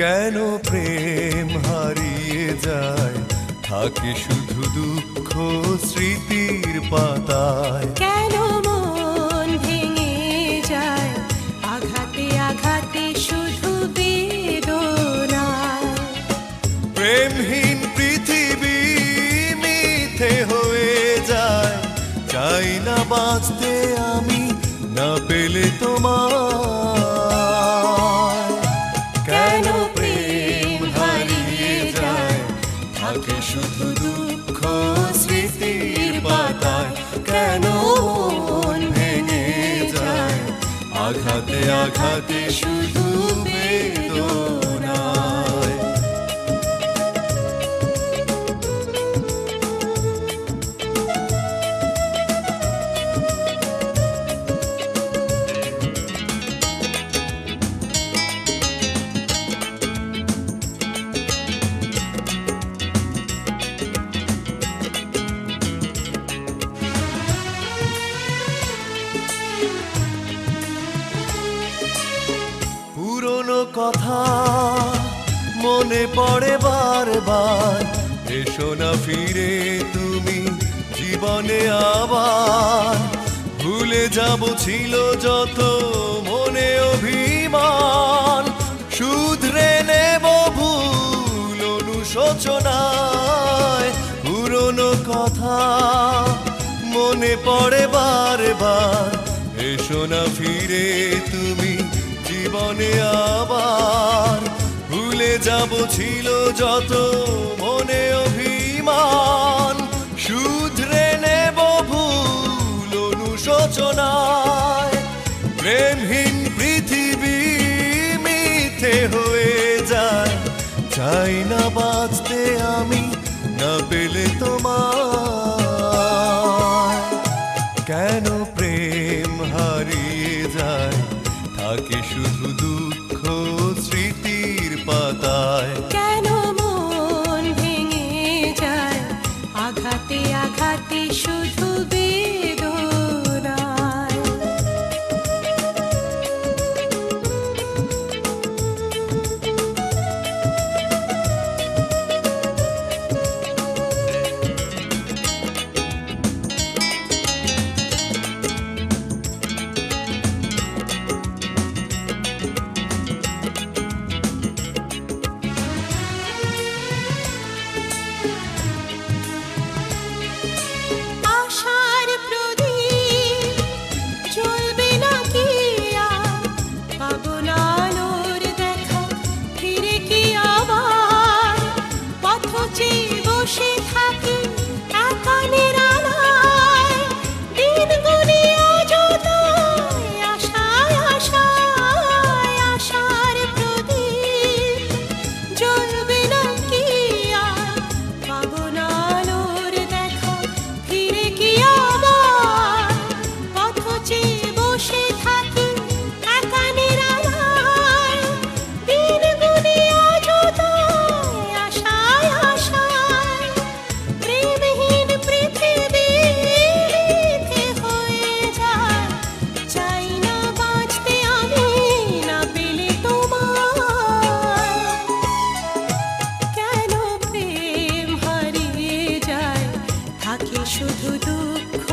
কেন প্রেম হারিয়ে যায়, থাকে শুধু দুঃখ স্মৃতির পাতায়। কেন মন ভেঙে যায়, আঘাতে আঘাতে শুধু বেদনায়। প্রেমহীন পৃথিবী মিথ্যে হয়ে যায়, চাই না বাঁচতে আমি না পেলে তোমায়। কেন প্রেম হারিয়ে যায়, থাকে শুধু দুঃখ স্মৃতির পাতায়। কেন মন ভেঙে যায়, আঘাতে আঘাতে শুধু বেদনায়। পুরনো কথা মনে পড়ে বারবার, এসো না ফিরে তুমি জীবনে আবার। ভুলে যাব ছিল যত মনে অভিমান, শুধরে নেব ভুল অনুশোচনায়। পুরনো কথা মনে পড়ে বারবার, এসো না ফিরে তুমি জীবনে আবার। ভুলে যাব ছিল যত মনে অভিমান, শুধরে নেব ভুল অনুশোচনায়। প্রেমহীন পৃথিবী মিথ্যে হয়ে যায়, চাই না বাঁচতে আমি না পেলে তোমায়। কেন প্রেম হারিয়ে যায়, থাকে শুধু দুঃখ স্মৃতির পাতায়। কেন মন ভেঙে যায়, আঘাতে আঘাতে শুধু বেদনায়। আশার প্রদীপ জ্বলবে না কি আর, পাবো না আলোর দেখা ফিরে কি আবার। পথ চেয়ে বসে থাকি একা নিরালায়, দিন গুনি অযথায় আশায় আশায়। আশার প্রদীপ জ্বলবে না কি আর, পাবো না আলোর দেখা ফিরে কি আবার। পথ চেয়ে বসে থাকি একা নিরালায়, দিন গুনি অযথায় আশায় আশায়। প্রেমহীন পৃথিবী মিথ্যে হয়ে যায়, চাই না বাঁচতে আমি না পেলে তোমায়। কেন প্রেম হারিয়ে যায়, থাকে শুধু দুঃখ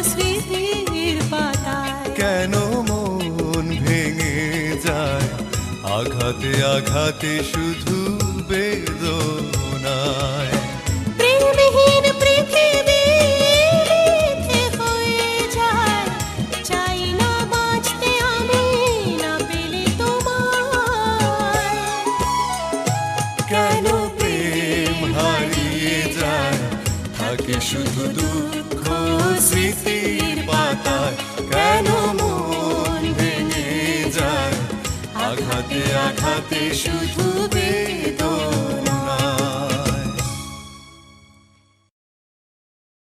স্মৃতির পাতায়। কেন মন ভেঙে যায়, আঘাতে আঘাতে শুধু বেদনায়। প্রেমহীন পৃথিবী মিথ্যে হয়ে যায়, চাই না বাঁচতে আমি না পেলে তোমায়। কেন প্রেম হারিয়ে যায়, থাকে শুধু দুঃখ স্মৃতির পাতায়। কেন মন ভেঙে যায়, আঘাতে আঘাতে শুধু